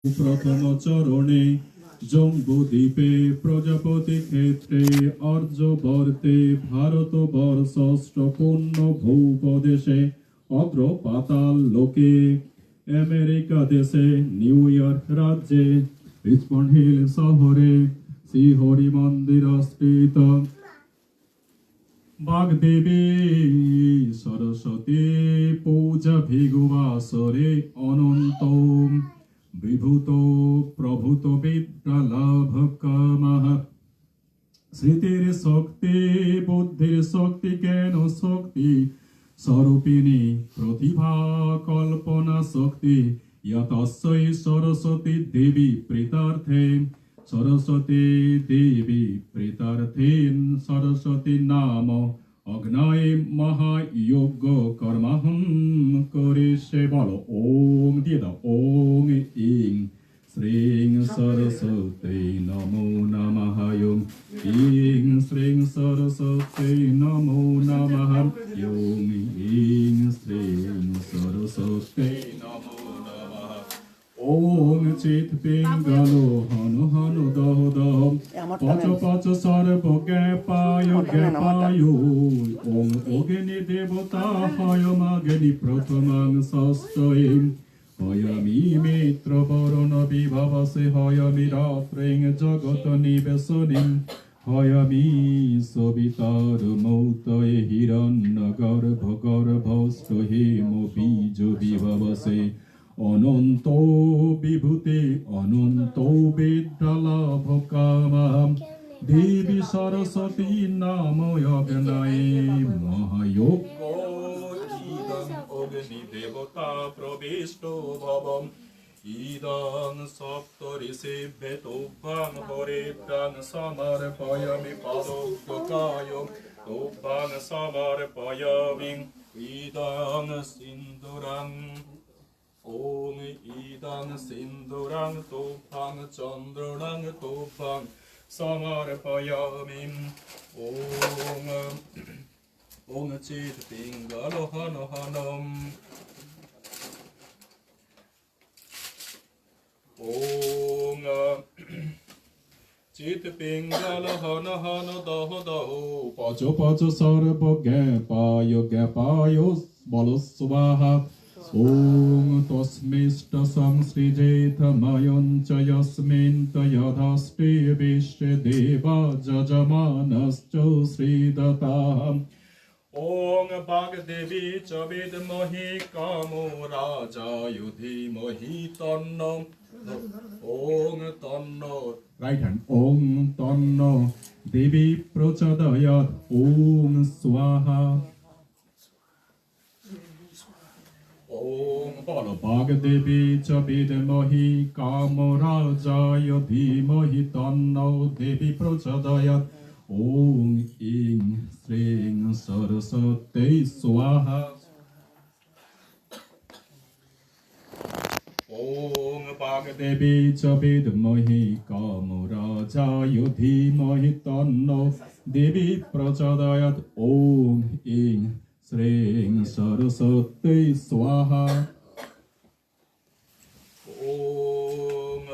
প্রথম চরণে জম্বুদ্বীপে প্রজাপতি ক্ষেত্রে আর্যবর্তে ভারতবর্ষস্থ পূর্ণ ভূপদেশে অগ্র পাতাল লোকে আমেরিকা দেশে নিউ ইয়র্ক রাজ্যে রিচমন্ড হিল শহরে শ্রী হরি মন্দির স্থিত বাগদেবী সরস্বতী পূজা ভিগুবাসরে অনন্ত বিভূত প্রভূত বিদ্যা লাভ কামঃ স্মৃতির শক্তি বুদ্ধির শক্তি জ্ঞান শক্তি স্বরূপিণী প্রতিভা কল্পনা শক্তি ইয়তস্যৈ সরস্বতী দেবী প্রীতার্থে সরস্বতী দেবী প্রীতার্থেন সরস্বতী নাম অগ্নয়ে মহাযজ্ঞ কর্মহং করিষ্যে বলো ওম দিয়ে দাও ওম ইং শ্রীং সরস্বতী নমো নমঃ ওম ইং শ্রীং সরস্বতী নমো নমঃ ওম ইং শ্রীং সরস্বতী নমো নমঃ ওম চিৎ পিঙ্গলো হনু হনু দহ দহ পচ পচ সর্ব জ্ঞাপায় জ্ঞাপায় ওম অগ্নি দেবতা হয়মাগ্নি প্রথমাং ষষ্ঠয়ে হয়মি মিত্র বরণ বিভবসে হয়মি রাত্রিং জগত নিবেশনিং হয়মি সবিতার মৌতয়ে হিরণ্য গর্ভ গর্ভস্থ হেম বীজ বিভবসে অনন্ত বিভূতি অনন্ত বিদ্যালাভ কামঃ দেবী সরস্বতী নাম অগ্নয়ে মহাযজ্ঞ ইদং অগ্নি দেবতা প্রবিষ্ট ভবম ইদং সপ্ত ঋষিভ্যে তুভ্যং হরিভ্যং সমর্পয়ামি পাদোক্তকায় তুভ্যং সমর্পয়ামি ইদং সিন্দুরং ওম ইদং সিন্দুরং তুভ্যং চন্দ্রণং তুভ্যং সমর্পয়ামি ওম ওম চিৎ পিঙ্গলো হন হনম ওম চিৎ পিঙ্গল হন হন দহ দহ পচ পচ সর্ব জ্ঞাপায় জ্ঞাপায় বল স্বাহা ওম তস্মিষ্ট সংসৃজেথ ময়ং চ যস্মিন তয়ধাস্তে বিশ্বে দেবা যজমানশ্চ শ্রীদতাঃ ওং বাগদেবী চ বিদ্মহি কামো রাজায় ধীমহি তন্নো ওং তন্নো রাইট হ্যান্ড ওং তন্নো দেবী প্রচোদয়াৎ ওং স্বাহা ওম বলো বাগদেবী চ বিদ্মহি কামরাজায় ধীমহি তন্নো দেবী প্রচোদয়াৎ ওং ইং শ্রীং সরস্বতী স্বাহা ওং বাগদেবী চ বিদ্মহি কামরাজায় ধীমহি তন্নো দেবী প্রচোদয়াৎ ওং ইং শ্রীং সরস্বতী স্বাহা ওম